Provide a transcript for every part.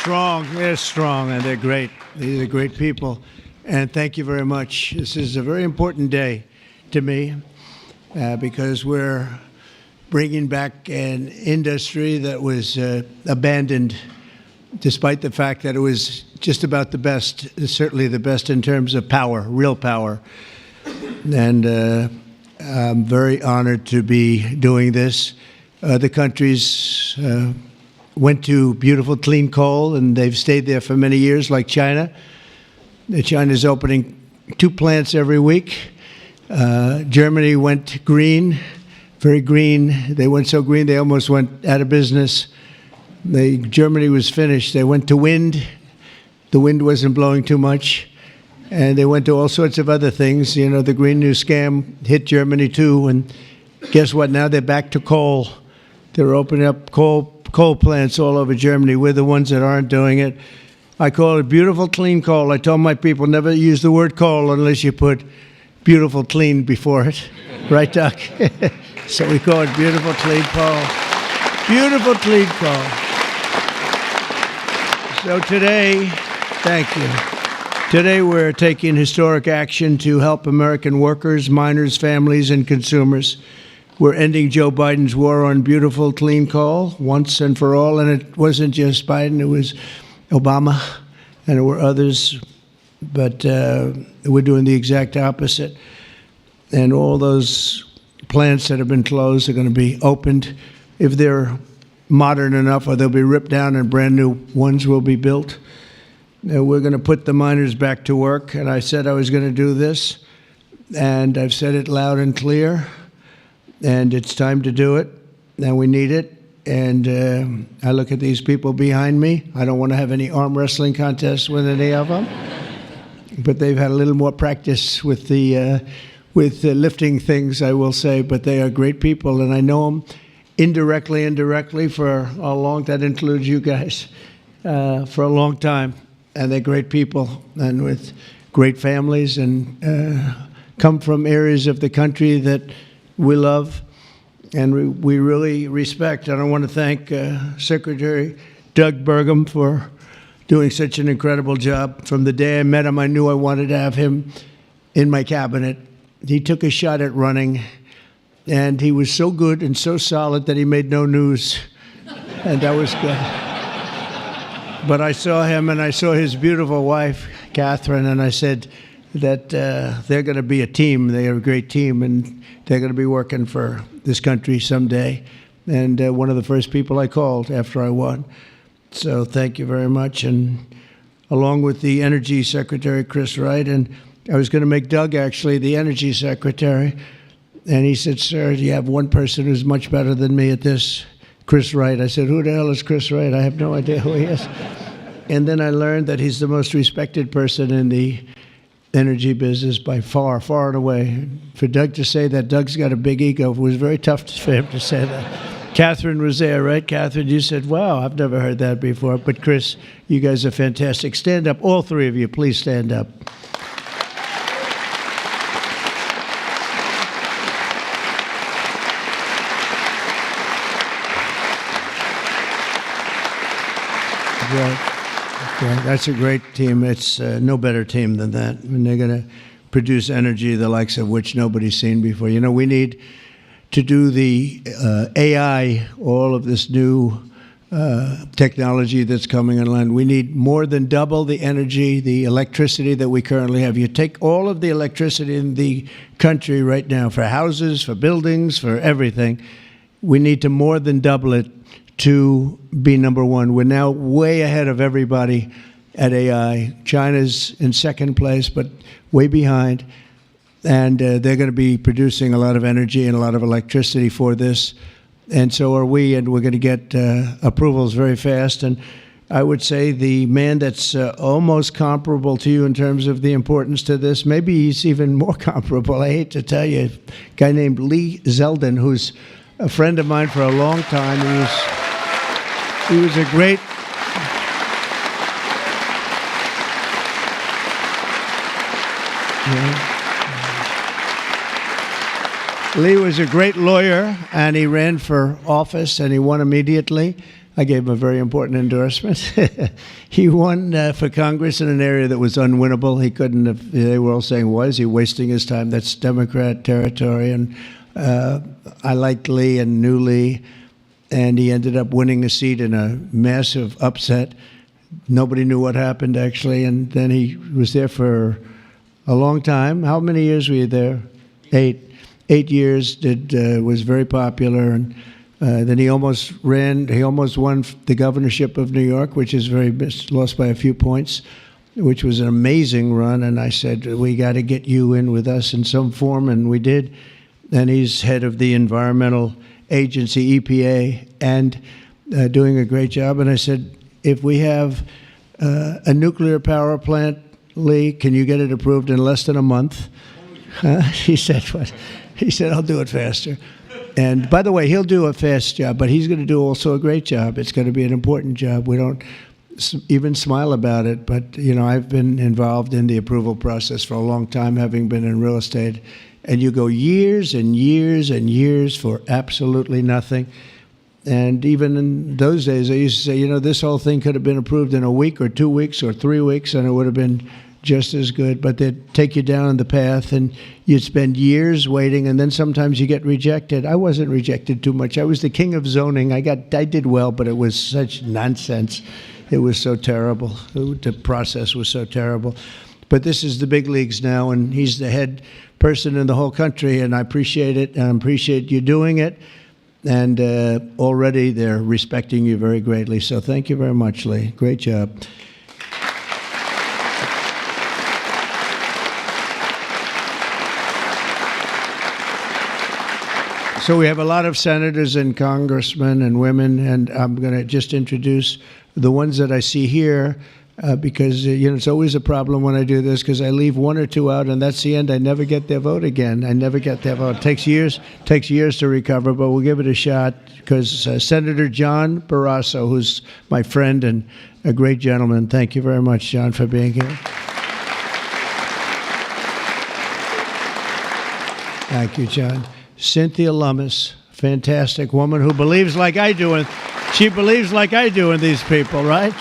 strong, and they're great. These are great people, and thank you very much. This is a very important day to me because we're bringing back an industry that was abandoned, despite the fact that it was just about the best, certainly the best in terms of power, real power. And I'm very honored to be doing this. Other countries went to beautiful, clean coal, and they've stayed there for many years, like China. China's opening 2 plants every week. Germany went green, very green. They went so green they almost went out of business. Germany was finished. They went to wind. The wind wasn't blowing too much. And they went to all sorts of other things. You know, the Green New Scam hit Germany too. And guess what? Now they're back to coal. They're opening up coal plants all over Germany. We're the ones that aren't doing it. I call it beautiful, clean coal. I told my people never use the word coal unless you put beautiful, clean before it. Right, Doc? So we call it beautiful, clean coal. Beautiful, clean coal. So today, thank you. Today we're taking historic action to help American workers, miners, families, and consumers. We're ending Joe Biden's war on beautiful, clean coal once and for all. And it wasn't just Biden, it was Obama, and there were others. But we're doing the exact opposite. And all those plants that have been closed are going to be opened. If they're modern enough, or they'll be ripped down and brand new ones will be built. We're going to put the miners back to work. And I said I was going to do this. And I've said it loud and clear. And it's time to do it, and we need it. And I look at these people behind me. I don't want to have any arm wrestling contests with any of them, but they've had a little more practice with the lifting things, I will say. But they are great people, and I know them indirectly for a long. That includes you guys for a long time, and they're great people, and with great families, and come from areas of the country that we love and we really respect. And I want to thank Secretary Doug Burgum for doing such an incredible job. From the day I met him, I knew I wanted to have him in my cabinet. He took a shot at running, and he was so good and so solid that he made no news, and that was good. But I saw him, and I saw his beautiful wife, Catherine, and I said that they're going to be a team. They are a great team, and they're going to be working for this country someday. And one of the first people I called after I won. So thank you very much. And along with the Energy Secretary, Chris Wright, and I was going to make Doug actually the Energy Secretary. And he said, sir, you have one person who's much better than me at this, Chris Wright. I said, who the hell is Chris Wright? I have no idea who he is. And then I learned that he's the most respected person in the energy business by far, far and away. For Doug to say that, Doug's got a big ego. It was very tough for him to say that. Catherine was there, right? Catherine, you said, wow, I've never heard that before. But Chris, you guys are fantastic. Stand up, all three of you, please stand up. Right. Okay. That's a great team. It's no better team than that. And they're going to produce energy the likes of which nobody's seen before. You know, we need to do the AI, all of this new technology that's coming online. We need more than double the energy, the electricity that we currently have. You take all of the electricity in the country right now for houses, for buildings, for everything. We need to more than double it to be number one. We're now way ahead of everybody at AI. China's in second place, but way behind. And they're going to be producing a lot of energy and a lot of electricity for this. And so are we, and we're going to get approvals very fast. And I would say the man that's almost comparable to you in terms of the importance to this, maybe he's even more comparable, I hate to tell you, a guy named Lee Zeldin, who's a friend of mine for a long time. He was a great... Lee was a great lawyer, and he ran for office, and he won immediately. I gave him a very important endorsement. He won for Congress in an area that was unwinnable. He couldn't have, they were all saying, why is he wasting his time? That's Democrat territory. And I liked Lee and knew Lee, and he ended up winning a seat in a massive upset. Nobody knew what happened, actually, and then he was there for a long time. How many years were you there? 8. 8 years, was very popular, and then he almost won the governorship of New York, which is lost by a few points, which was an amazing run, and I said, we got to get you in with us in some form, and we did, and he's head of the environmental agency, EPA, and doing a great job, and I said, if we have a nuclear power plant, Lee, can you get it approved in less than a month? He said, what? He said, I'll do it faster. And by the way, he'll do a fast job, but he's going to do also a great job. It's going to be an important job. We don't even smile about it, but, you know, I've been involved in the approval process for a long time, having been in real estate, and you go years and years and years for absolutely nothing. And even in those days, I used to say, you know, this whole thing could have been approved in a week or 2 weeks or 3 weeks, and it would have been just as good. But they'd take you down the path, and you'd spend years waiting, and then sometimes you get rejected. I wasn't rejected too much. I was the king of zoning. I did well, but it was such nonsense. It was so terrible. The process was so terrible. But this is the big leagues now, and he's the head person in the whole country, and I appreciate it, and I appreciate you doing it. And already they're respecting you very greatly. So thank you very much, Lee. Great job. So we have a lot of senators and congressmen and women, and I'm going to just introduce the ones that I see here. Because, you know, it's always a problem when I do this because I leave one or two out, and that's the end. I never get their vote again. I never get their vote. It takes years to recover, but we'll give it a shot because Senator John Barrasso, who's my friend and a great gentleman. Thank you very much, John, for being here. Thank you, John. Cynthia Lummis, fantastic woman who believes like I do, and she believes like I do in these people, right?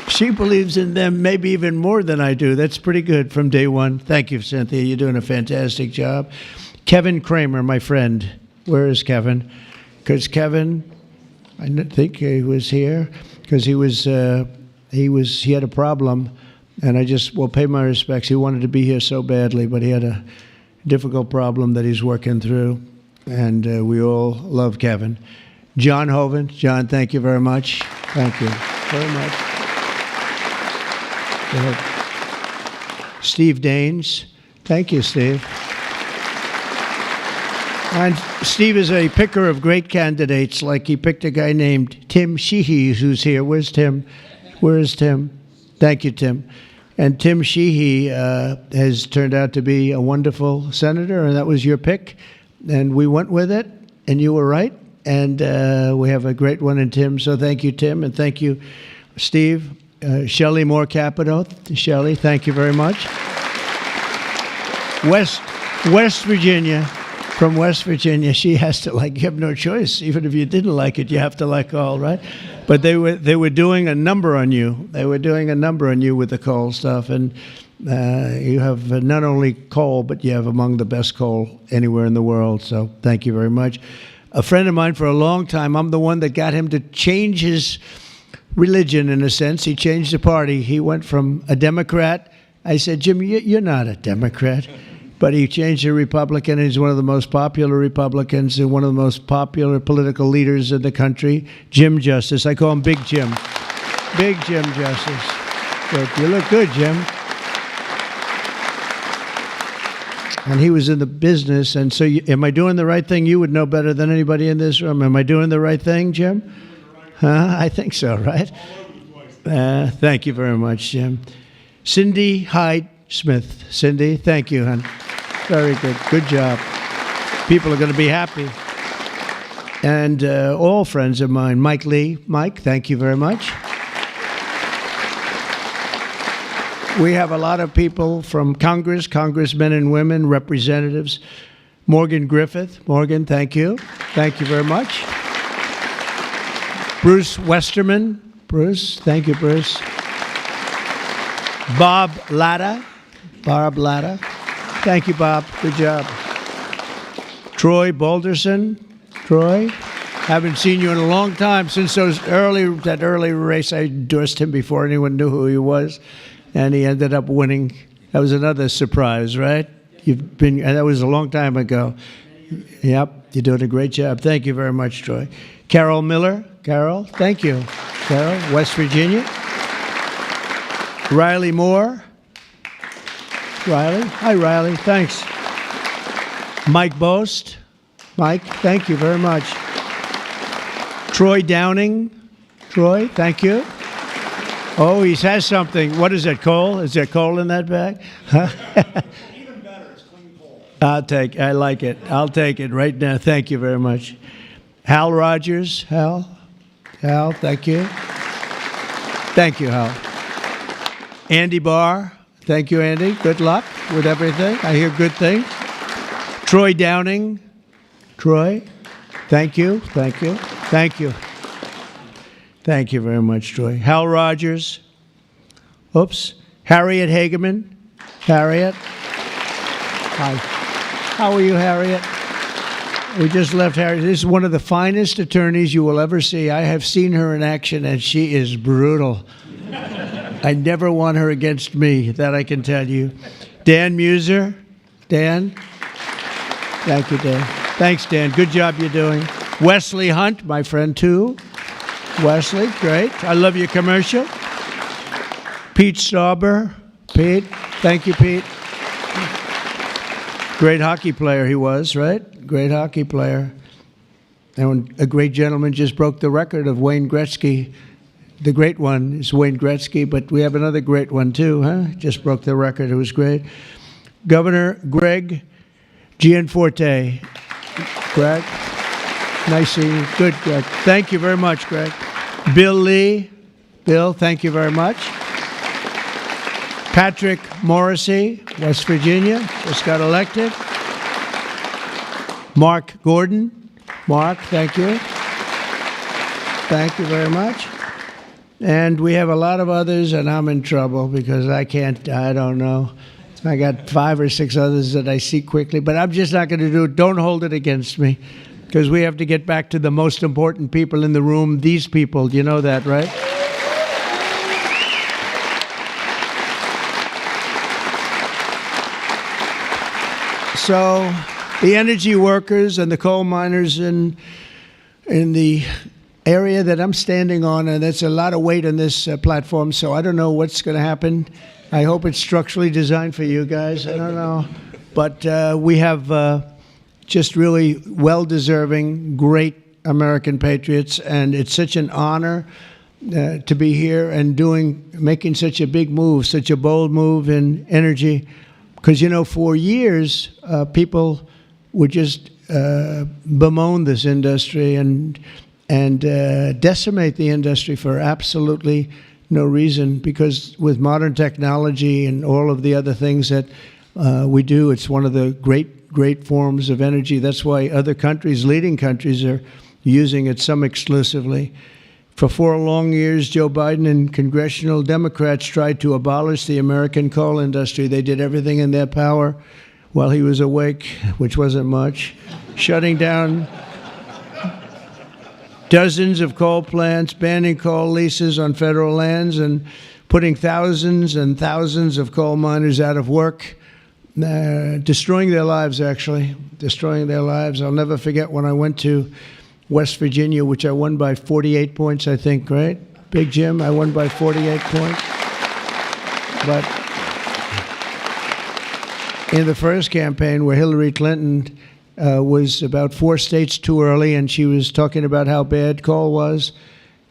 She believes in them maybe even more than I do. That's pretty good from day one. Thank you, Cynthia. You're doing a fantastic job. Kevin Kramer, my friend. Where is Kevin? Because Kevin, I think he was here because he had a problem, and I just will pay my respects. He wanted to be here so badly, but he had a difficult problem that he's working through, and we all love Kevin. John Hoven. John, thank you very much. Thank you very much. Steve Daines. Thank you, Steve. And Steve is a picker of great candidates, like he picked a guy named Tim Sheehy, who's here. Where's Tim? Where is Tim? Thank you, Tim. And Tim Sheehy has turned out to be a wonderful senator, and that was your pick. And we went with it, and you were right. And we have a great one in Tim. So thank you, Tim, and thank you, Steve. Shelley Moore Capito. Shelley, thank you very much. West Virginia. From West Virginia, she has to like. You have no choice. Even if you didn't like it, you have to like all, right? But they were doing a number on you. They were doing a number on you with the coal stuff, and you have not only coal, but you have among the best coal anywhere in the world. So thank you very much. A friend of mine for a long time. I'm the one that got him to change his religion, in a sense. He changed the party. He went from a Democrat. I said, Jim, you're not a Democrat. But he changed to Republican. He's one of the most popular Republicans and one of the most popular political leaders in the country, Jim Justice. I call him Big Jim. Big Jim Justice. Good. You look good, Jim. And he was in the business. And so am I doing the right thing? You would know better than anybody in this room. Am I doing the right thing, Jim? Huh? I think so, right? Thank you very much, Jim. Cindy Hyde Smith. Cindy, thank you, hon. Very good. Good job. People are going to be happy. And all friends of mine. Mike Lee. Mike, thank you very much. We have a lot of people from Congress, congressmen and women, representatives. Morgan Griffith. Morgan, thank you. Thank you very much. Bruce Westerman. Bruce, thank you, Bruce. Bob Latta. Bob Latta. Thank you, Bob. Good job. Troy Balderson. Troy, haven't seen you in a long time since that early race. I endorsed him before anyone knew who he was, and he ended up winning. That was another surprise, right? That was a long time ago. Yep, you're doing a great job. Thank you very much, Troy. Carol Miller. Carol, thank you. Carol, West Virginia. Riley Moore. Riley. Hi, Riley. Thanks. Mike Boast. Mike, thank you very much. Troy Downing. Troy, thank you. Oh, he has something. What is that, coal? Is there coal in that bag? Huh? Even better, it's clean coal. I like it. I'll take it right now. Thank you very much. Hal Rogers. Hal, thank you. Thank you, Hal. Andy Barr. Thank you, Andy. Good luck with everything. I hear good things. Troy Downing. Troy, thank you. Thank you. Thank you. Thank you very much, Troy. Hal Rogers. Oops. Harriet Hageman. Harriet. Hi. How are you, Harriet? We just left Harriet. This is one of the finest attorneys you will ever see. I have seen her in action, and she is brutal. I never want her against me, that I can tell you. Dan Muser. Dan. Thank you, Dan. Thanks, Dan. Good job you're doing. Wesley Hunt, my friend, too. Wesley, great. I love your commercial. Pete Stauber. Pete, thank you, Pete. Great hockey player he was, right? Great hockey player. And a great gentleman just broke the record of Wayne Gretzky. The great one is Wayne Gretzky, but we have another great one, too, huh? Just broke the record. It was great. Governor Greg Gianforte. Greg, nice seeing you. Good, Greg. Thank you very much, Greg. Bill Lee. Bill, thank you very much. Patrick Morrissey, West Virginia, just got elected. Mark Gordon. Mark, thank you. Thank you very much. And we have a lot of others, and I'm in trouble because I don't know. I got 5 or 6 others that I see quickly, but I'm just not going to do it. Don't hold it against me, because we have to get back to the most important people in the room, these people. You know that, right? So the energy workers and the coal miners in the area that I'm standing on, and there's a lot of weight on this platform, so I don't know what's going to happen. I hope it's structurally designed for you guys. I don't know. But we have just really well-deserving, great American patriots, and it's such an honor to be here and making such a big move, such a bold move in energy. Because, you know, for years, people would just bemoan this industry and decimate the industry for absolutely no reason, because with modern technology and all of the other things that we do, it's one of the great forms of energy. That's why other countries, leading countries, are using it, some exclusively. For 4 long years, Joe Biden and Congressional Democrats tried to abolish the American coal industry. They did everything in their power while he was awake, which wasn't much, shutting down dozens of coal plants, banning coal leases on federal lands, and putting thousands and thousands of coal miners out of work, destroying their lives, actually, destroying their lives. I'll never forget when I went to West Virginia, which I won by 48 points, I think, right? Big Jim, I won by 48 points. But in the first campaign where Hillary Clinton was about 4 states too early, and she was talking about how bad coal was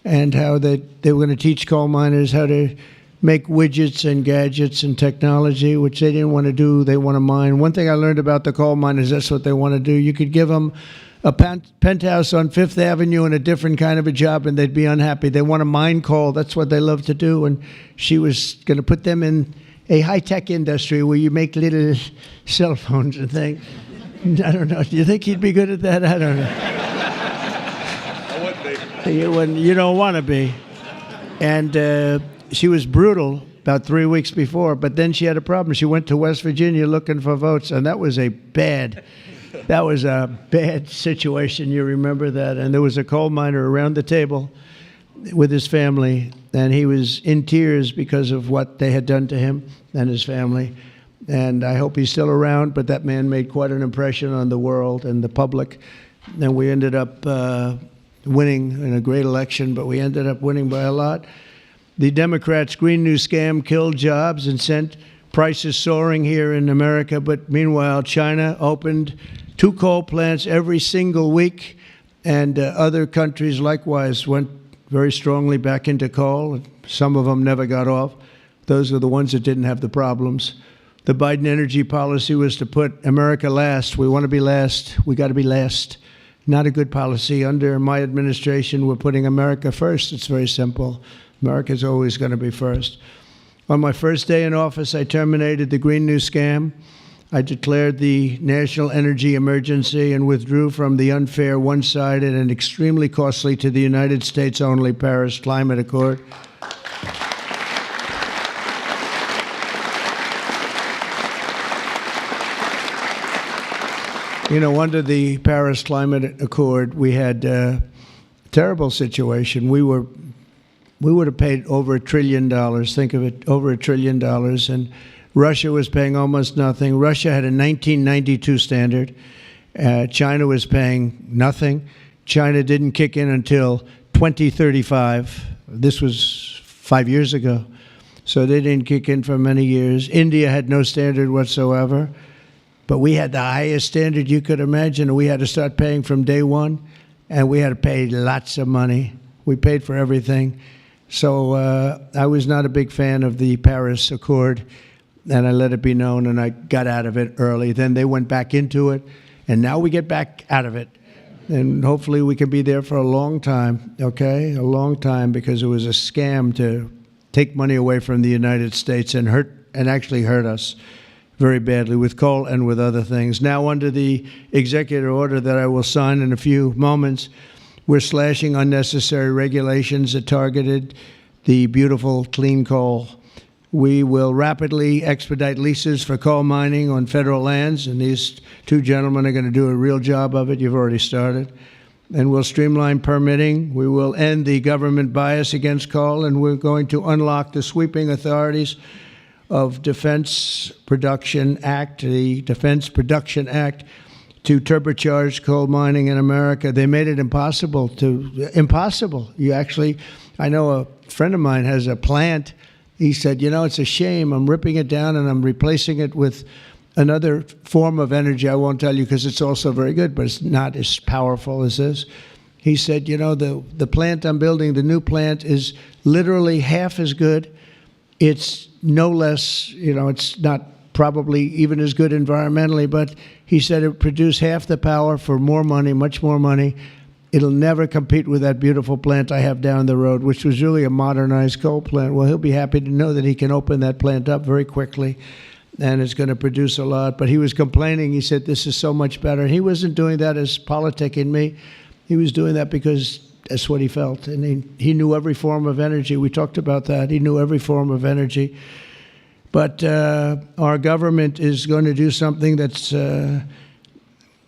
and how they were going to teach coal miners how to make widgets and gadgets and technology, which they didn't want to do. They want to mine. One thing I learned about the coal miners, that's what they want to do. You could give them a penthouse on Fifth Avenue and a different kind of a job, and they'd be unhappy. They want to mine coal. That's what they love to do. And she was going to put them in a high-tech industry where you make little cell phones and things. I don't know. Do you think he'd be good at that? I don't know. I wouldn't You don't want to be. And she was brutal about 3 weeks before, but then she had a problem. She went to West Virginia looking for votes, and that was a bad situation. You remember that? And there was a coal miner around the table with his family, and he was in tears because of what they had done to him and his family. And I hope he's still around, but that man made quite an impression on the world and the public. And we ended up winning in a great election, but we ended up winning by a lot. The Democrats' Green New scam killed jobs and sent prices soaring here in America. But meanwhile, China opened 2 coal plants every single week, and other countries likewise went very strongly back into coal. Some of them never got off. Those are the ones that didn't have the problems. The Biden energy policy was to put America last. We want to be last. We got to be last. Not a good policy. Under my administration, we're putting America first. It's very simple. America's always going to be first. On my first day in office, I terminated the Green New scam. I declared the national energy emergency and withdrew from the unfair, one-sided, and extremely costly to the United States only Paris Climate Accord. You know, under the Paris Climate Accord, we had a terrible situation. We would have paid over $1 trillion. Think of it, over $1 trillion. And Russia was paying almost nothing. Russia had a 1992 standard. China was paying nothing. China didn't kick in until 2035. This was 5 years ago. So they didn't kick in for many years. India had no standard whatsoever. But we had the highest standard you could imagine, and we had to start paying from day one, and we had to pay lots of money. We paid for everything. So I was not a big fan of the Paris Accord, and I let it be known, and I got out of it early. Then they went back into it, and now we get back out of it. And hopefully we can be there for a long time, okay? A long time, because it was a scam to take money away from the United States and actually hurt us very badly with coal and with other things. Now, under the executive order that I will sign in a few moments, we're slashing unnecessary regulations that targeted the beautiful clean coal. We will rapidly expedite leases for coal mining on federal lands, and these 2 gentlemen are going to do a real job of it. You've already started. And we'll streamline permitting. We will end the government bias against coal, and we're going to unlock the sweeping authorities of Defense Production Act, the Defense Production Act, to turbocharge coal mining in America. They made it impossible. You actually, I know a friend of mine has a plant. He said, you know, it's a shame. I'm ripping it down and I'm replacing it with another form of energy. I won't tell you because it's also very good, but it's not as powerful as this. He said, you know, the plant I'm building, the new plant, is literally half as good. It's no less, you know, it's not probably even as good environmentally, but he said it produced half the power for more money, much more money. It'll never compete with that beautiful plant I have down the road, which was really a modernized coal plant. Well, he'll be happy to know that he can open that plant up very quickly, and it's going to produce a lot. But he was complaining. He said, this is so much better. He wasn't doing that as politicking me. He was doing that because that's what he felt. And he knew every form of energy. We talked about that. He knew every form of energy. But our government is going to do something that's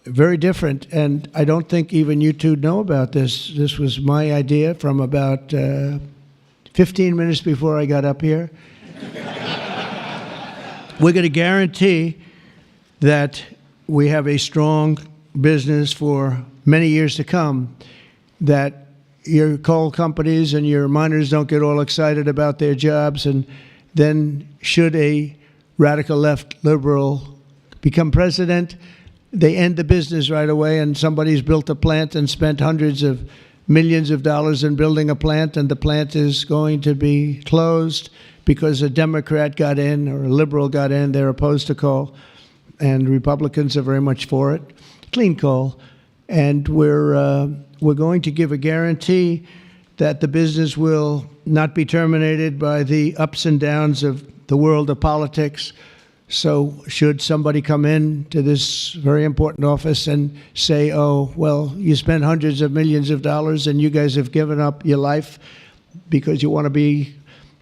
very different. And I don't think even you two know about this. This was my idea from about 15 minutes before I got up here. We're going to guarantee that we have a strong business for many years to come, that your coal companies and your miners don't get all excited about their jobs, and then should a radical left liberal become president, they end the business right away, and somebody's built a plant and spent hundreds of millions of dollars in building a plant, and the plant is going to be closed because a Democrat got in or a liberal got in. They're opposed to coal, and Republicans are very much for it, clean coal. And we're going to give a guarantee that the business will not be terminated by the ups and downs of the world of politics. So should somebody come in to this very important office and say, oh, well, you spent hundreds of millions of dollars and you guys have given up your life because you want to be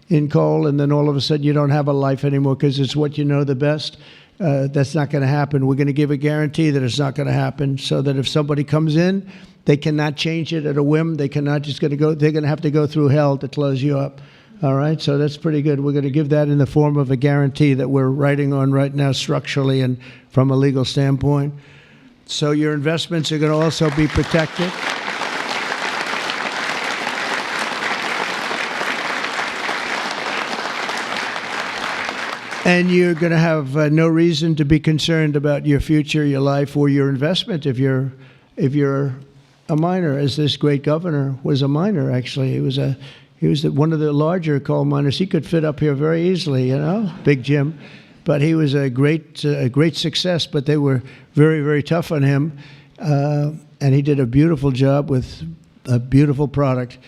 in coal, and then all of a sudden you don't have a life anymore because it's what you know the best? That's not going to happen. We're going to give a guarantee that it's not going to happen, so that if somebody comes in, they cannot change it at a whim. They cannot just going to go. They're going to have to go through hell to close you up. All right, so that's pretty good. We're going to give that in the form of a guarantee that we're writing on right now structurally and from a legal standpoint. So your investments are going to also be protected. And you're going to have no reason to be concerned about your future, your life, or your investment if you're a miner, as this great governor was a miner, actually. He was one of the larger coal miners. He could fit up here very easily, you know, Big Jim. But he was a great success, but they were very, very tough on him. And he did a beautiful job with a beautiful product.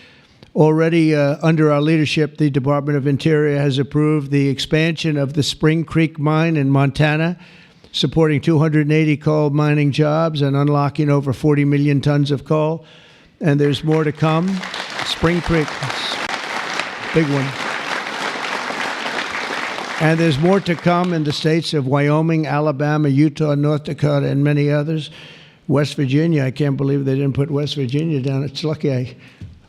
Already under our leadership, the Department of Interior has approved the expansion of the Spring Creek mine in Montana, supporting 280 coal mining jobs and unlocking over 40 million tons of coal. And there's more to come. Spring Creek, big one. And there's more to come in the states of Wyoming, Alabama, Utah, North Dakota, and many others. West Virginia, I can't believe they didn't put West Virginia down. It's lucky I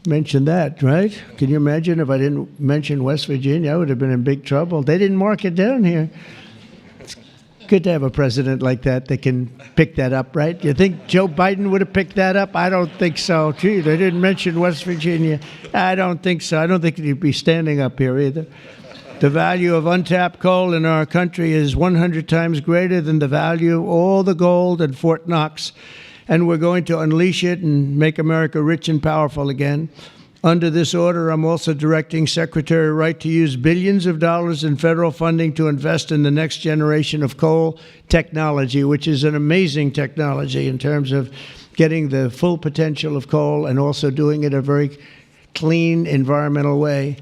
mentioned that, right? Can you imagine if I didn't mention West Virginia? I would have been in big trouble. They didn't mark it down here. It's good to have a president like that can pick that up, right? You think Joe Biden would have picked that up? I don't think so. Gee, they didn't mention West Virginia. I don't think so. I don't think he'd be standing up here either. The value of untapped coal in our country is 100 times greater than the value of all the gold in Fort Knox. And we're going to unleash it and make America rich and powerful again. Under this order, I'm also directing Secretary Wright to use billions of dollars in federal funding to invest in the next generation of coal technology, which is an amazing technology in terms of getting the full potential of coal and also doing it a very clean, environmental way.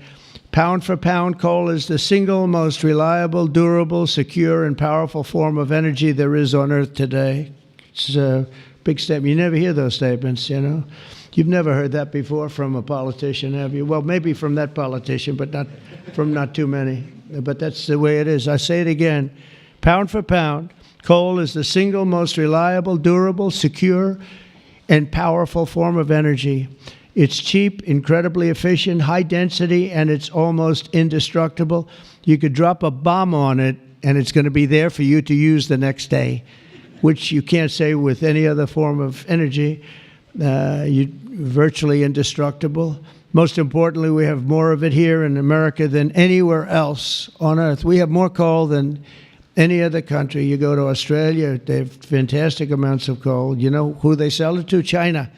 Pound for pound, coal is the single most reliable, durable, secure, and powerful form of energy there is on Earth today. It's a big statement. You never hear those statements, you know. You've never heard that before from a politician, have you? Well, maybe from that politician, but not from not too many. But that's the way it is. I say it again. Pound for pound, coal is the single most reliable, durable, secure, and powerful form of energy. It's cheap, incredibly efficient, high density, and it's almost indestructible. You could drop a bomb on it, and it's going to be there for you to use the next day, which you can't say with any other form of energy. You're virtually indestructible. Most importantly, we have more of it here in America than anywhere else on Earth. We have more coal than any other country. You go to Australia, they have fantastic amounts of coal. You know who they sell it to? China.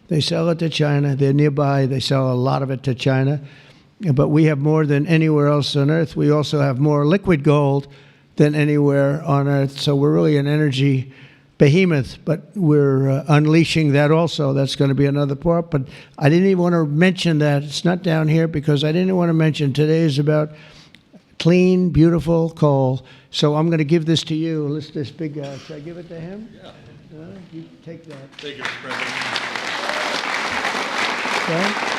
They sell it to China. They're nearby. They sell a lot of it to China. But we have more than anywhere else on Earth. We also have more liquid gold than anywhere on Earth. So we're really an energy behemoth, but we're unleashing that also. That's going to be another part. But I didn't even want to mention that. It's not down here because I didn't want to mention today is about clean, beautiful coal. So I'm going to give this to you. This big guy. Should I give it to him? Yeah. You take that. Thank you, Mr. President. Okay.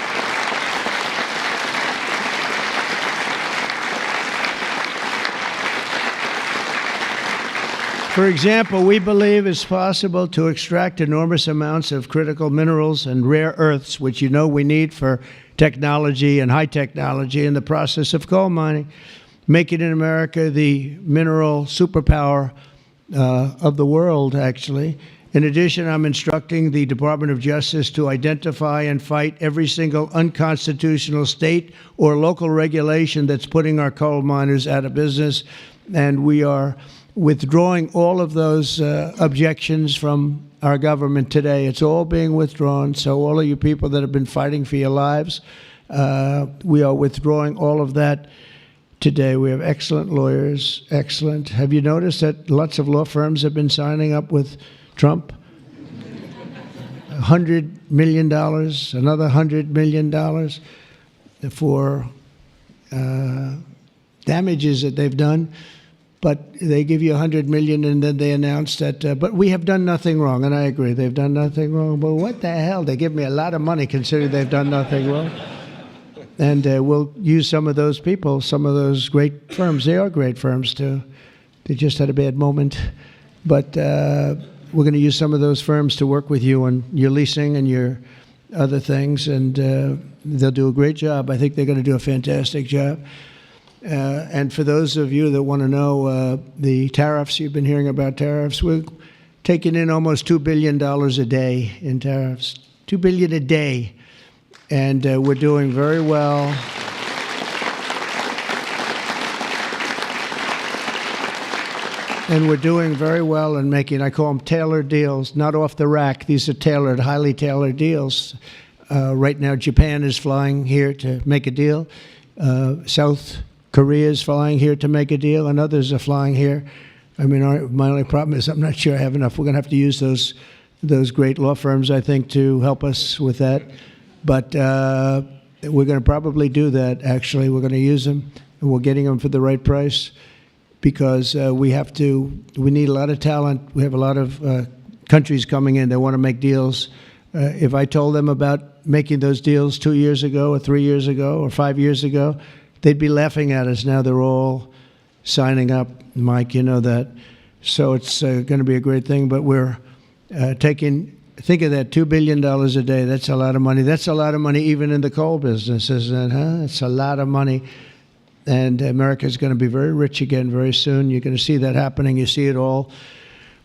For example, we believe it's possible to extract enormous amounts of critical minerals and rare earths, which you know we need for technology and high technology in the process of coal mining, making in America the mineral superpower of the world, actually. In addition, I'm instructing the Department of Justice to identify and fight every single unconstitutional state or local regulation that's putting our coal miners out of business, and we are withdrawing all of those objections from our government today. It's all being withdrawn. So all of you people that have been fighting for your lives, we are withdrawing all of that today. We have excellent lawyers, excellent. Have you noticed that lots of law firms have been signing up with Trump? $100 million, another $100 million for damages that they've done. but they give you $100 million, and then they announce that. But we have done nothing wrong, and I agree, they've done nothing wrong. But what the hell? They give me a lot of money considering they've done nothing wrong. And we'll use some of those people, some of those great firms. They are great firms, too. They just had a bad moment. But we're going to use some of those firms to work with you on your leasing and your other things, and they'll do a great job. I think they're going to do a fantastic job. And for those of you that want to know the tariffs, you've been hearing about tariffs, we're taking in almost $2 billion a day in tariffs. $2 billion a day. And we're doing very well. And we're doing very well in making, I call them tailored deals, not off the rack. These are tailored, highly tailored deals. Right now, Japan is flying here to make a deal. South Korea is flying here to make a deal, and others are flying here. I mean, my only problem is I'm not sure I have enough. We're going to have to use those great law firms, I think, to help us with that. But we're going to probably do that, actually. We're going to use them, and we're getting them for the right price because we need a lot of talent. We have a lot of countries coming in. They want to make deals. If I told them about making those deals 2 years ago or 3 years ago or 5 years ago, they'd be laughing at us. Now they're all signing up. Mike, you know that. So it's going to be a great thing. But we're think of that, $2 billion a day. That's a lot of money. That's a lot of money even in the coal business, isn't it? Huh? It's a lot of money. And America's going to be very rich again very soon. You're going to see that happening. You see it all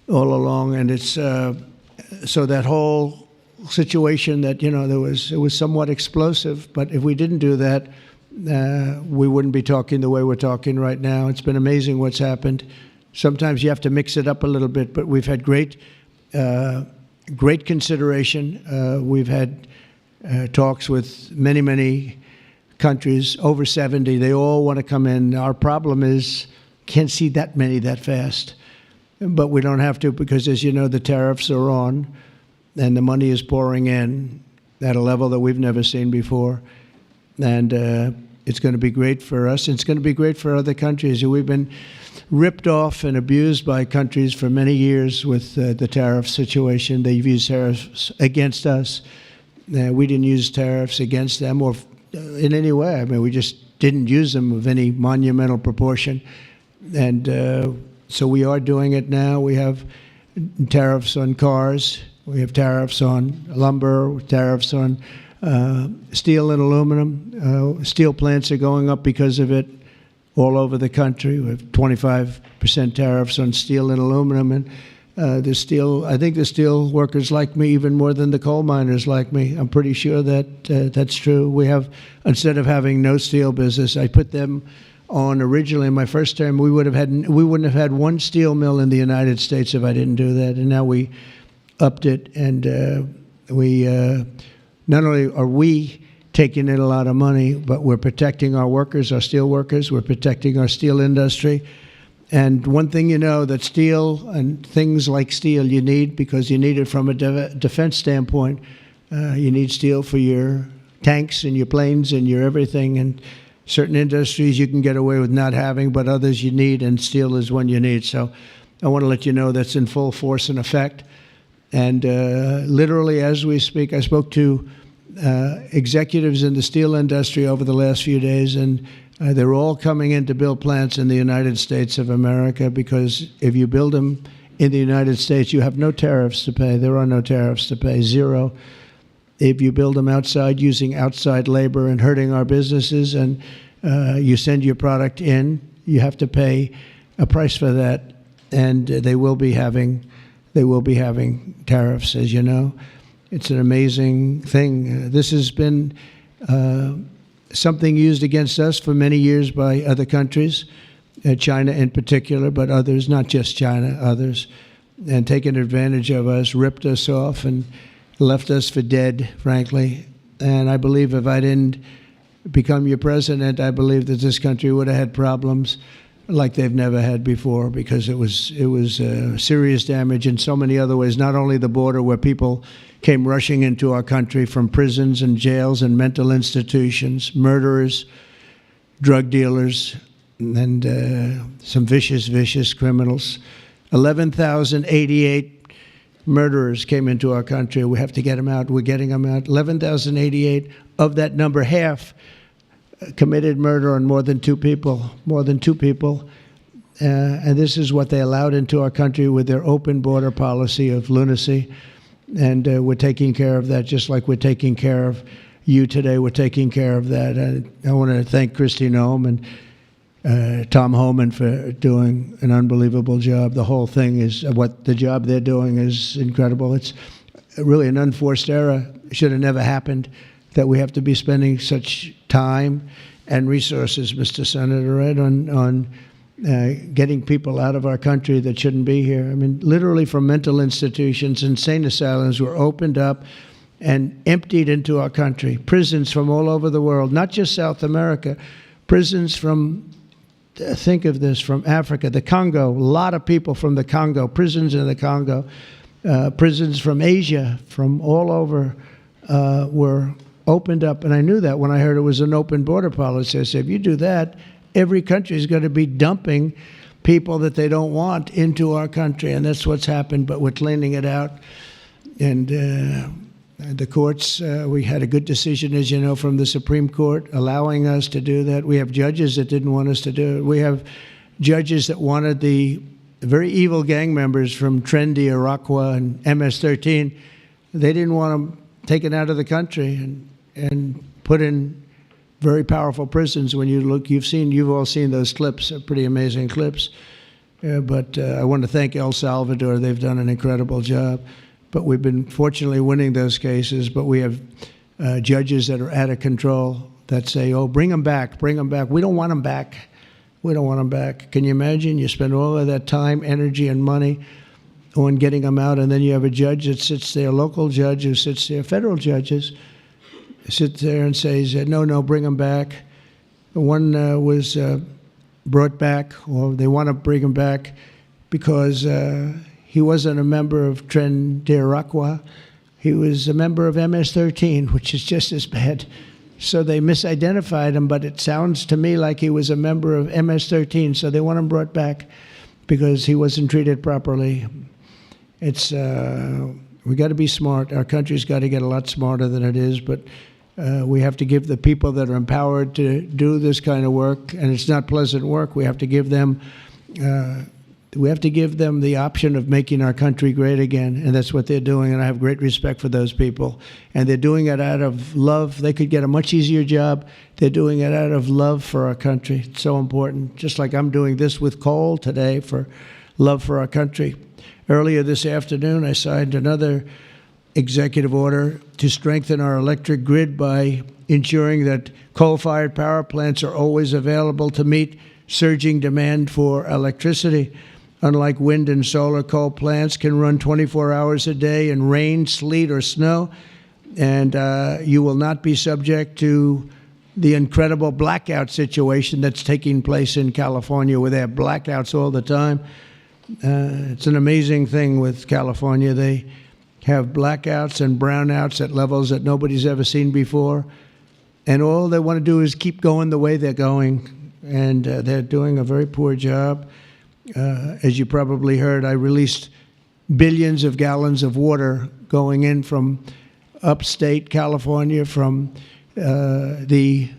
along. And it's so that whole situation that, you know, it was somewhat explosive. But if we didn't do that, we wouldn't be talking the way we're talking right now. It's been amazing what's happened. Sometimes you have to mix it up a little bit, but we've had great consideration. We've had talks with many countries, over 70. They all want to come in. Our problem is can't see that many that fast. But we don't have to because, as you know, the tariffs are on and the money is pouring in at a level that we've never seen before. And it's going to be great for us. It's going to be great for other countries. We've been ripped off and abused by countries for many years with the tariff situation. They've used tariffs against us. We didn't use tariffs against them or in any way. I mean, we just didn't use them of any monumental proportion. And so we are doing it now. We have tariffs on cars. We have tariffs on lumber, tariffs on steel and aluminum. Steel plants are going up because of it all over the country. We have 25% tariffs on steel and aluminum. And I think the steel workers like me even more than the coal miners like me. I'm pretty sure that that's true. We have, instead of having no steel business, I put them on originally in my first term. We wouldn't have had one steel mill in the United States if I didn't do that. And now we upped it, and not only are we taking in a lot of money, but we're protecting our workers, our steel workers. We're protecting our steel industry. And one thing you know, that steel and things like steel you need, because you need it from a defense standpoint. You need steel for your tanks and your planes and your everything. And certain industries you can get away with not having, but others you need, and steel is one you need. So I want to let you know that's in full force and effect. And literally as we speak, I spoke to executives in the steel industry over the last few days, and they're all coming in to build plants in the United States of America, because if you build them in the United States, you have no tariffs to pay. There are no tariffs to pay, zero. If you build them outside using outside labor and hurting our businesses, and you send your product in, you have to pay a price for that, and they will be having tariffs, as you know. It's an amazing thing. This has been something used against us for many years by other countries, China in particular, but others, not just China, others, and taken advantage of us, ripped us off, and left us for dead, frankly. And I believe if I didn't become your president, I believe that this country would have had problems like they've never had before, because it was serious damage in so many other ways. Not only the border, where people came rushing into our country from prisons and jails and mental institutions, murderers, drug dealers, and some vicious criminals. 11,088 murderers came into our country. We have to get them out. We're getting them out. 11,088. Of that number, half committed murder on more than two people. And this is what they allowed into our country with their open border policy of lunacy. And we're taking care of that, just like we're taking care of you today. We're taking care of that. I want to thank Kristi Noem and Tom Homan for doing an unbelievable job. The whole thing is, the job they're doing is incredible. It's really an unforced error. It should have never happened that we have to be spending such time and resources, Mr. Senator, right, on getting people out of our country that shouldn't be here. I mean, literally from mental institutions, insane asylums were opened up and emptied into our country. Prisons from all over the world, not just South America, prisons from, think of this, from Africa, the Congo, a lot of people from the Congo, prisons in the Congo, prisons from Asia, from all over were opened up. And I knew that when I heard it was an open border policy. I said, if you do that, every country is going to be dumping people that they don't want into our country. And that's what's happened, but we're cleaning it out. And the courts, we had a good decision, as you know, from the Supreme Court, allowing us to do that. We have judges that didn't want us to do it. We have judges that wanted the very evil gang members from Trendy, Iroquois, and MS-13. They didn't want them taken out of the country and put in very powerful prisons. When you look, you've all seen those clips, pretty amazing clips. But I want to thank El Salvador. They've done an incredible job. But we've been fortunately winning those cases. But we have judges that are out of control that say, oh, bring them back, bring them back. We don't want them back. We don't want them back. Can you imagine? You spend all of that time, energy, and money on getting them out, and then you have a judge that sits there, a local judge who sits there, federal judges, sit there and says, no, bring them back. One was brought back, or they want to bring him back because he wasn't a member of Tren de Iroquois. He was a member of MS-13, which is just as bad. So they misidentified him, but it sounds to me like he was a member of MS-13, so they want him brought back because he wasn't treated properly. It's we got to be smart. Our country's got to get a lot smarter than it is, but we have to give the people that are empowered to do this kind of work, and it's not pleasant work. We have to give them the option of making our country great again, and that's what they're doing, and I have great respect for those people. And they're doing it out of love. They could get a much easier job. They're doing it out of love for our country. It's so important, just like I'm doing this with coal today for love for our country. Earlier this afternoon, I signed another executive order to strengthen our electric grid by ensuring that coal-fired power plants are always available to meet surging demand for electricity. Unlike wind and solar, coal plants can run 24 hours a day in rain, sleet, or snow, and you will not be subject to the incredible blackout situation that's taking place in California, where they have blackouts all the time. It's an amazing thing with California. They have blackouts and brownouts at levels that nobody's ever seen before, and all they want to do is keep going the way they're going, and they're doing a very poor job. As you probably heard, I released billions of gallons of water going in from upstate California, from the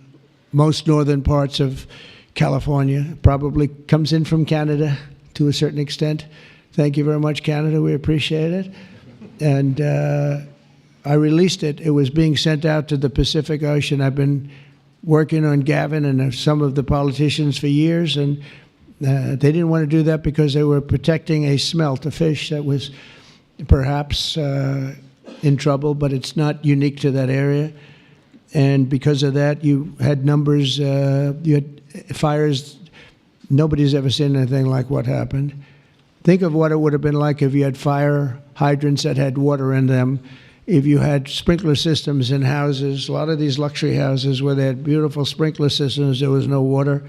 most northern parts of California. Probably comes in from Canada to a certain extent. Thank you very much, Canada. We appreciate it. And I released it. It was being sent out to the Pacific Ocean. I've been working on Gavin and some of the politicians for years, and they didn't want to do that because they were protecting a smelt, a fish that was perhaps in trouble, but it's not unique to that area. And because of that, you had numbers, you had fires. Nobody's ever seen anything like what happened. Think of what it would have been like if you had fire hydrants that had water in them, if you had sprinkler systems in houses. A lot of these luxury houses where they had beautiful sprinkler systems, there was no water.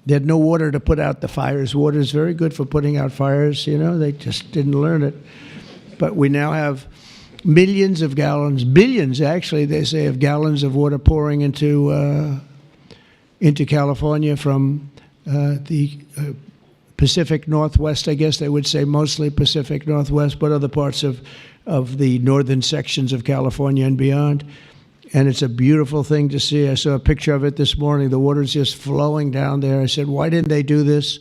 They had no water to put out the fires. Water is very good for putting out fires. You know, they just didn't learn it. But we now have millions of gallons, billions actually, they say, of gallons of water pouring into California from the Pacific Northwest, I guess they would say, mostly Pacific Northwest, but other parts of the northern sections of California and beyond. And it's a beautiful thing to see. I saw a picture of it this morning. The water's just flowing down there. I said, why didn't they do this?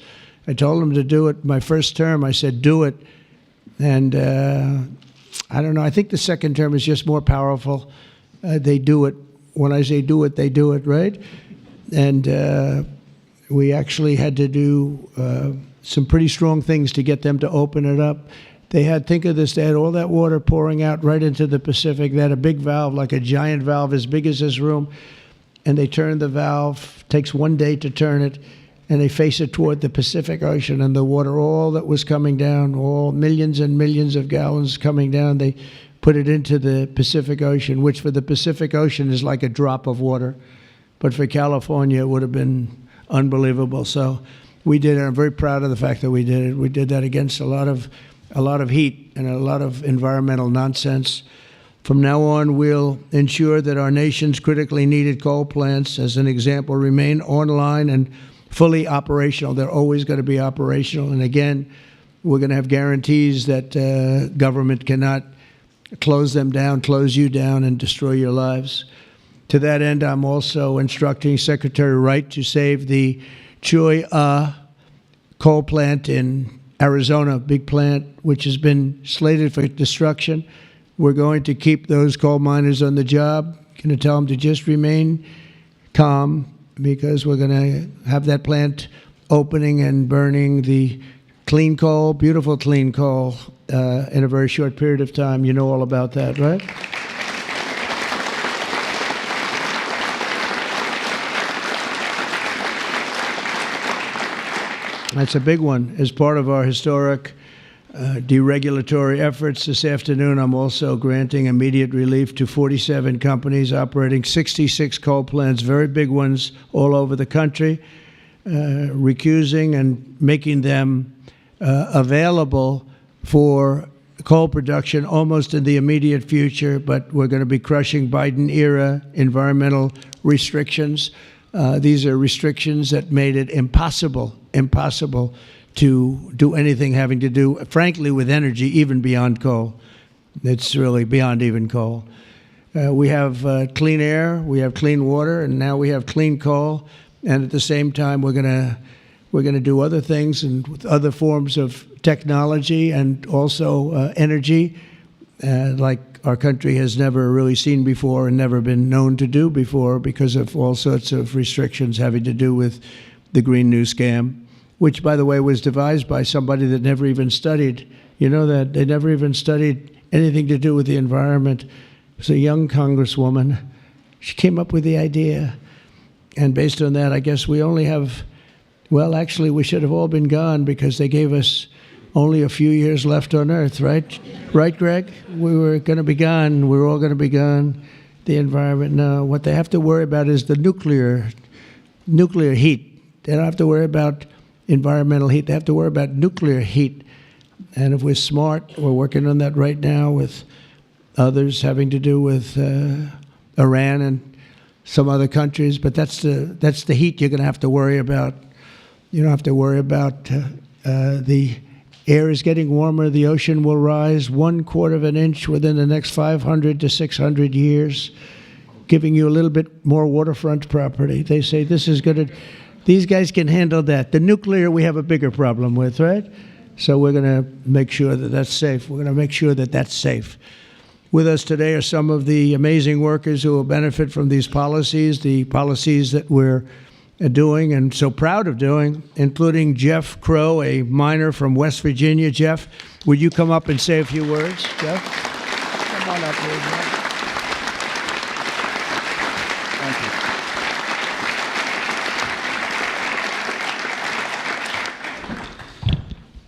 I told them to do it. My first term, I said, do it. And I don't know. I think the second term is just more powerful. They do it. When I say do it, they do it, right? And we actually had to do some pretty strong things to get them to open it up. They had, think of this, they had all that water pouring out right into the Pacific. They had a big valve, like a giant valve as big as this room, and they turned the valve. Takes 1 day to turn it, and they face it toward the Pacific Ocean, and the water, all that was coming down, all millions and millions of gallons coming down, they put it into the Pacific Ocean, which for the Pacific Ocean is like a drop of water. But for California, it would have been unbelievable. So we did it. I'm very proud of the fact that we did it. We did that against a lot of heat and a lot of environmental nonsense. From now on, we'll ensure that our nation's critically needed coal plants, as an example, remain online and fully operational. They're always going to be operational. And again, we're going to have guarantees that government cannot close them down, close you down, and destroy your lives. To that end, I'm also instructing Secretary Wright to save the Choy coal plant in Arizona, big plant, which has been slated for destruction. We're going to keep those coal miners on the job. Going to tell them to just remain calm, because we're going to have that plant opening and burning the clean coal, beautiful clean coal, in a very short period of time. You know all about that, right? That's a big one. As part of our historic deregulatory efforts this afternoon, I'm also granting immediate relief to 47 companies operating 66 coal plants, very big ones all over the country, recusing and making them available for coal production almost in the immediate future. But we're going to be crushing Biden-era environmental restrictions. These are restrictions that made it impossible to do anything having to do, frankly, with energy, even beyond coal. It's really beyond even coal. We have clean air, we have clean water, and now we have clean coal. And at the same time, we're going to do other things and with other forms of technology and also energy, like our country has never really seen before and never been known to do before, because of all sorts of restrictions having to do with the Green New Scam, which, by the way, was devised by somebody that never even studied. You know that? They never even studied anything to do with the environment. It was a young congresswoman. She came up with the idea. And based on that, I guess we only have, well, actually, we should have all been gone, because they gave us only a few years left on Earth, right? Right, Greg? We were going to be gone. We're all going to be gone. The environment, no. What they have to worry about is the nuclear heat. They don't have to worry about environmental heat. They have to worry about nuclear heat. And if we're smart, we're working on that right now with others having to do with Iran and some other countries. But that's the heat you're going to have to worry about. You don't have to worry about the air is getting warmer. The ocean will rise 1/4 of an inch within the next 500 to 600 years, giving you a little bit more waterfront property. They say this is going to, these guys can handle that. The nuclear we have a bigger problem with, right? So we're going to make sure that that's safe. We're going to make sure that that's safe. With us today are some of the amazing workers who will benefit from these policies, the policies that we're doing and so proud of doing, including Jeff Crow, a miner from West Virginia. Jeff, would you come up and say a few words? Jeff? Come on up here, Jeff.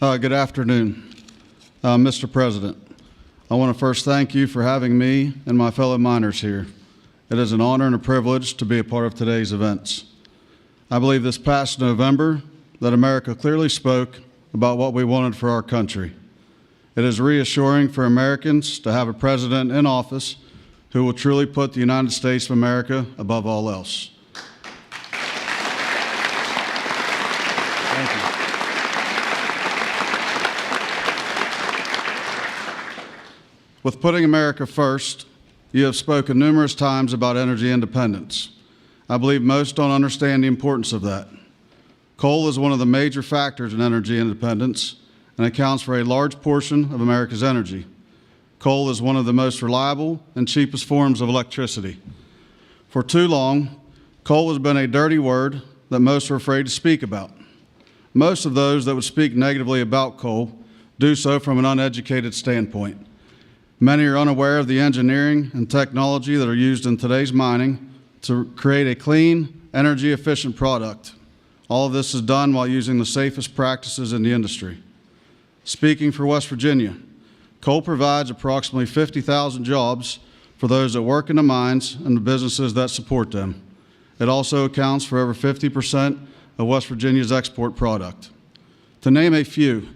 Thank you. Good afternoon, Mr. President. I want to first thank you for having me and my fellow miners here. It is an honor and a privilege to be a part of today's events. I believe this past November that America clearly spoke about what we wanted for our country. It is reassuring for Americans to have a president in office who will truly put the United States of America above all else. With putting America first, you have spoken numerous times about energy independence. I believe most don't understand the importance of that. Coal is one of the major factors in energy independence and accounts for a large portion of America's energy. Coal is one of the most reliable and cheapest forms of electricity. For too long, coal has been a dirty word that most are afraid to speak about. Most of those that would speak negatively about coal do so from an uneducated standpoint. Many are unaware of the engineering and technology that are used in today's mining to create a clean, energy-efficient product. All of this is done while using the safest practices in the industry. Speaking for West Virginia, coal provides approximately 50,000 jobs for those that work in the mines and the businesses that support them. It also accounts for over 50% of West Virginia's export product. To name a few,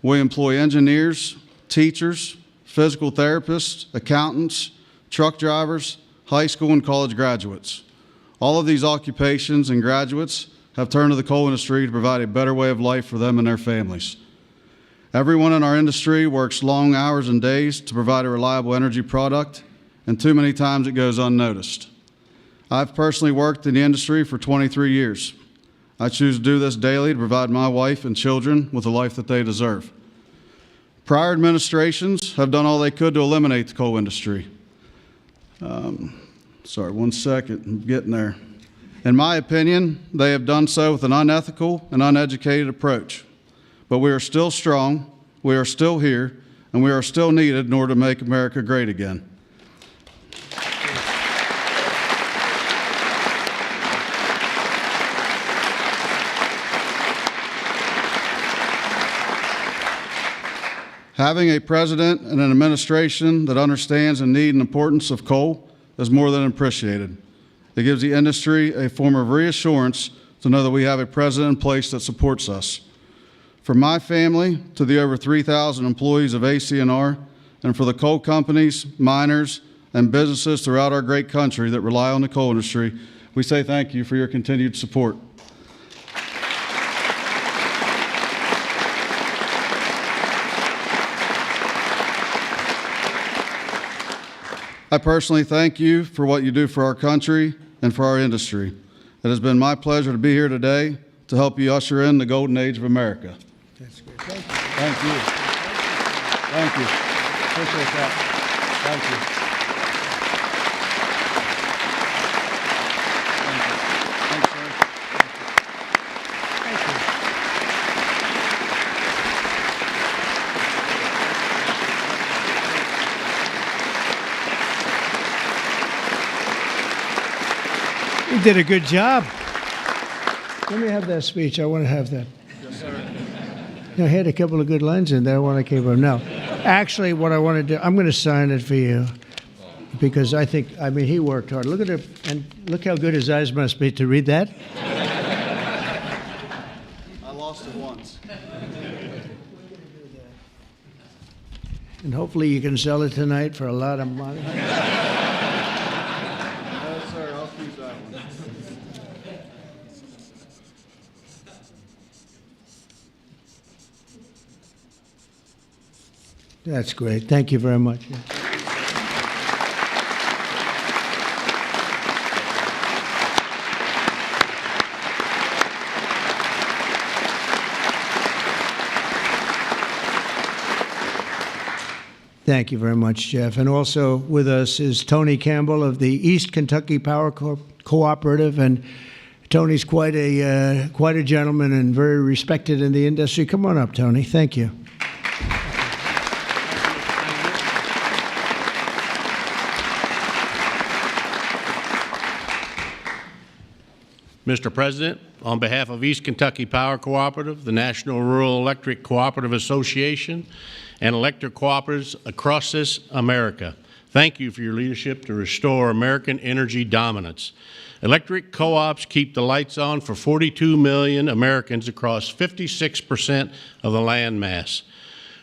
we employ engineers, teachers, physical therapists, accountants, truck drivers, high school and college graduates. All of these occupations and graduates have turned to the coal industry to provide a better way of life for them and their families. Everyone in our industry works long hours and days to provide a reliable energy product, and too many times it goes unnoticed. I've personally worked in the industry for 23 years. I choose to do this daily to provide my wife and children with the life that they deserve. Prior administrations have done all they could to eliminate the coal industry. Sorry, one second, I'm getting there. In my opinion, they have done so with an unethical and uneducated approach. But we are still strong, we are still here, and we are still needed in order to make America great again. Having a president and an administration that understands the need and importance of coal is more than appreciated. It gives the industry a form of reassurance to know that we have a president in place that supports us. For my family to the over 3,000 employees of ACNR, and for the coal companies, miners, and businesses throughout our great country that rely on the coal industry, we say thank you for your continued support. I personally thank you for what you do for our country and for our industry. It has been my pleasure to be here today to help you usher in the golden age of America. That's good. Thank you. Thank you. Thank you. Appreciate that. Thank you. You did a good job. Let me have that speech. I want to have that. Yes, sir. I had a couple of good lines in there when I came up. No, actually, what I want to do, I'm going to sign it for you because I mean, he worked hard. Look at it, and look how good his eyes must be to read that. I lost it once. And hopefully you can sell it tonight for a lot of money. No, sir, I'll keep that one. That's great. Thank you very much. Thank you very much, Jeff. And also with us is Tony Campbell of the East Kentucky Power Cooperative. And Tony's quite a gentleman and very respected in the industry. Come on up, Tony. Thank you. Mr. President, on behalf of East Kentucky Power Cooperative, the National Rural Electric Cooperative Association, and electric cooperatives across this America, thank you for your leadership to restore American energy dominance. Electric co-ops keep the lights on for 42 million Americans across 56% of the land mass.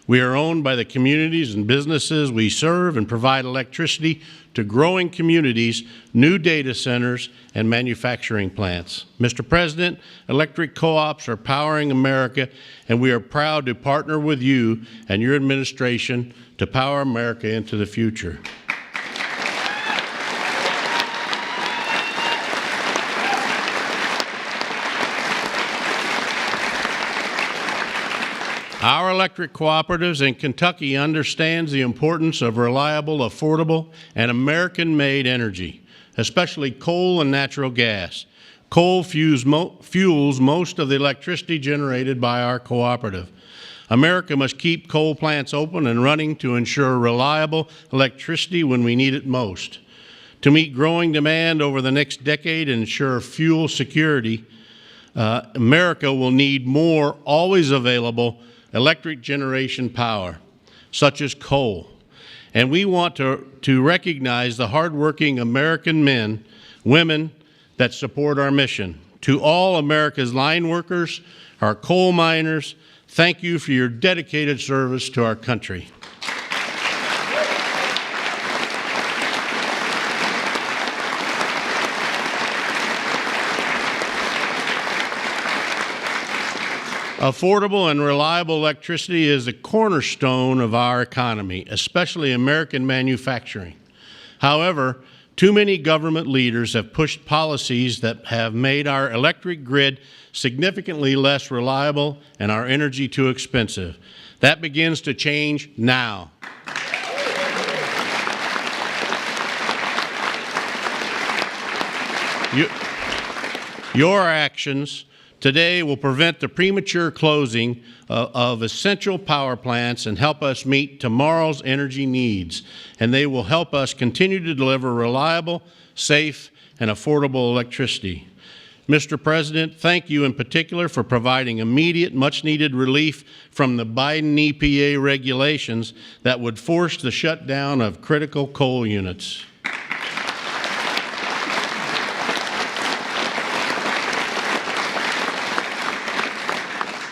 We are owned by the communities and businesses we serve and provide electricity to growing communities, new data centers, and manufacturing plants. Mr. President, electric co-ops are powering America, and we are proud to partner with you and your administration to power America into the future. Our electric cooperatives in Kentucky understands the importance of reliable, affordable, and American-made energy, especially coal and natural gas. Coal fuels most of the electricity generated by our cooperative. America must keep coal plants open and running to ensure reliable electricity when we need it most. To meet growing demand over the next decade and ensure fuel security, America will need more always available electric generation power, such as coal. And we want to recognize the hardworking American men, women that support our mission. To all America's line workers, our coal miners, thank you for your dedicated service to our country. Affordable and reliable electricity is a cornerstone of our economy, especially American manufacturing. However, too many government leaders have pushed policies that have made our electric grid significantly less reliable and our energy too expensive. That begins to change now. Your actions today will prevent the premature closing of essential power plants and help us meet tomorrow's energy needs. And they will help us continue to deliver reliable, safe, and affordable electricity. Mr. President, thank you in particular for providing immediate, much-needed relief from the Biden EPA regulations that would force the shutdown of critical coal units.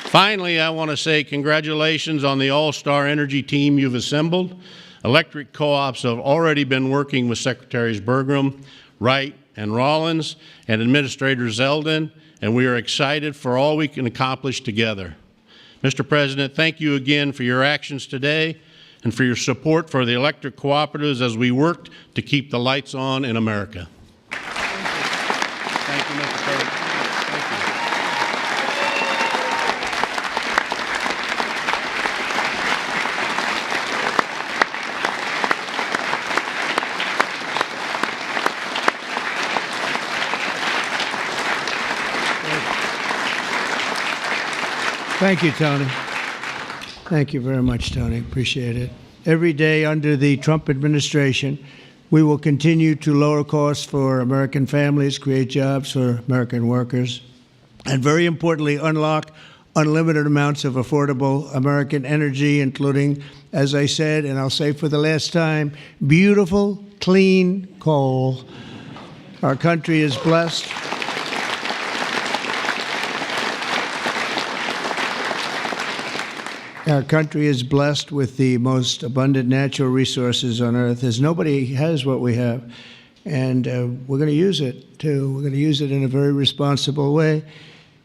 Finally, I want to say congratulations on the all-star energy team you've assembled. Electric co-ops have already been working with Secretaries Burgum, Wright, and Rollins, and Administrator Zeldin, and we are excited for all we can accomplish together. Mr. President, thank you again for your actions today and for your support for the electric cooperatives as we work to keep the lights on in America. Thank you, Mr. President. Thank you, Tony. Thank you very much, Tony. Appreciate it. Every day under the Trump administration, we will continue to lower costs for American families, create jobs for American workers, and very importantly, unlock unlimited amounts of affordable American energy, including, as I said, and I'll say for the last time, beautiful, clean coal. Our country is blessed. Our country is blessed with the most abundant natural resources on earth, as nobody has what we have. And we're going to use it, too. We're going to use it in a very responsible way.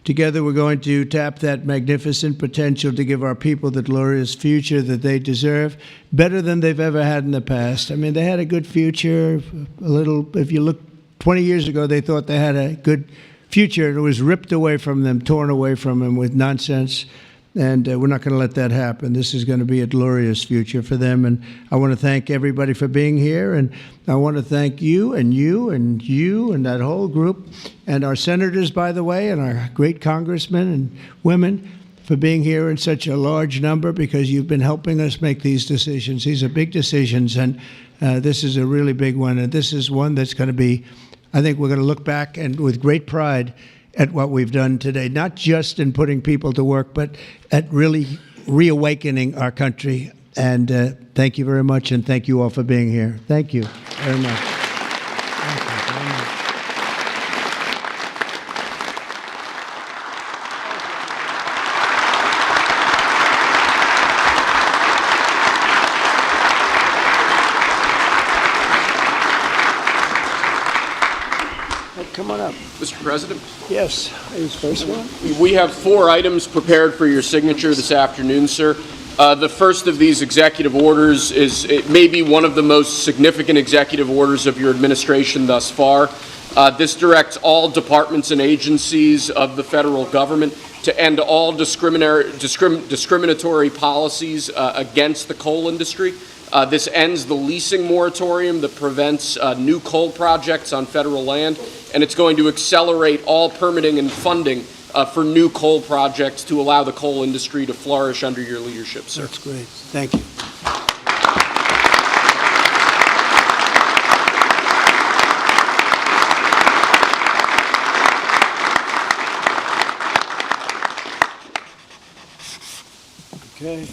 Together, we're going to tap that magnificent potential to give our people the glorious future that they deserve, better than they've ever had in the past. I mean, they had a good future. A little, if you look 20 years ago, they thought they had a good future, and it was ripped away from them, torn away from them with nonsense. And we're not going to let that happen. This is going to be a glorious future for them. And I want to thank everybody for being here. And I want to thank you and you and you and that whole group and our senators, by the way, and our great congressmen and women for being here in such a large number, because you've been helping us make these decisions. These are big decisions, and this is a really big one. And this is one that's going to be, I think we're going to look back and with great pride at what we've done today, not just in putting people to work, but at really reawakening our country. And thank you very much, and thank you all for being here. Thank you very much. Thank you very much. Come on up. Mr. President, Yes, who's first one? we have 4 items prepared for your signature this afternoon, sir. The first of these executive orders is it may be one of the most significant executive orders of your administration thus far. This directs all departments and agencies of the federal government to end all discriminatory policies against the coal industry. This ends the leasing moratorium that prevents new coal projects on federal land, and it's going to accelerate all permitting and funding for new coal projects to allow the coal industry to flourish under your leadership, sir. That's great. Thank you. Okay.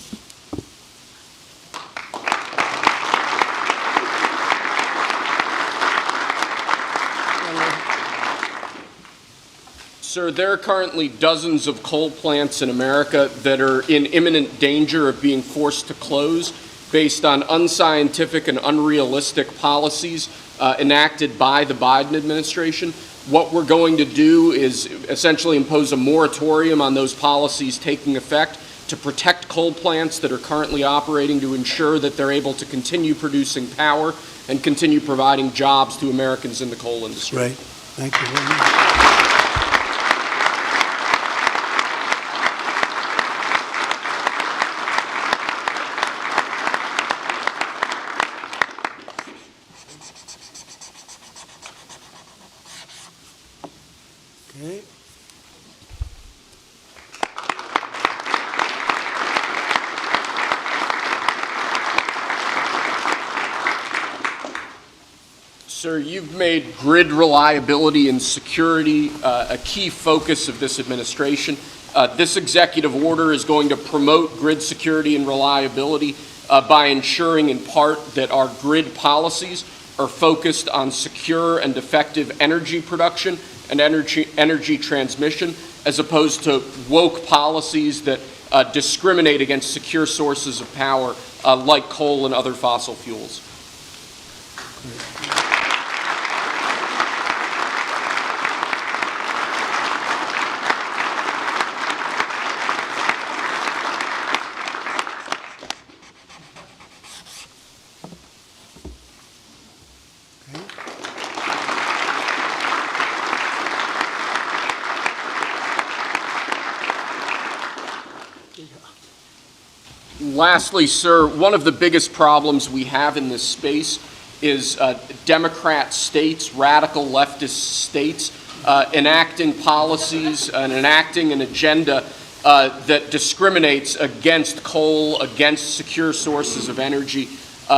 Sir, there are currently dozens of coal plants in America that are in imminent danger of being forced to close based on unscientific and unrealistic policies enacted by the Biden administration. What we're going to do is essentially impose a moratorium on those policies taking effect to protect coal plants that are currently operating, to ensure that they're able to continue producing power and continue providing jobs to Americans in the coal industry. Great. Thank you very much. Okay. Sir, you've made grid reliability and security a key focus of this administration. This executive order is going to promote grid security and reliability by ensuring in part that our grid policies are focused on secure and effective energy production and energy transmission, as opposed to woke policies that discriminate against secure sources of power like coal and other fossil fuels. Lastly, sir, one of the biggest problems we have in this space is Democrat states, radical leftist states, enacting policies and enacting an agenda that discriminates against coal, against secure sources of energy.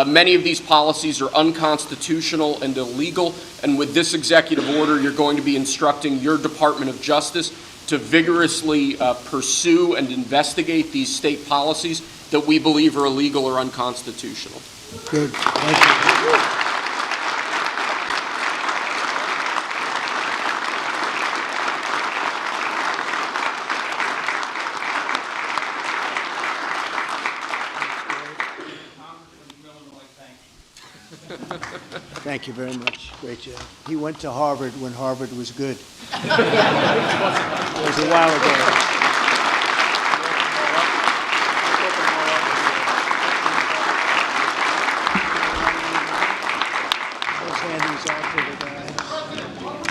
Many of these policies are unconstitutional and illegal, and with this executive order, you're going to be instructing your Department of Justice to vigorously pursue and investigate these state policies that we believe are illegal or unconstitutional. Good. Thank you. Thank you very much. Great job. He went to Harvard when Harvard was good. It was a while ago. Let's hand these off to the guys.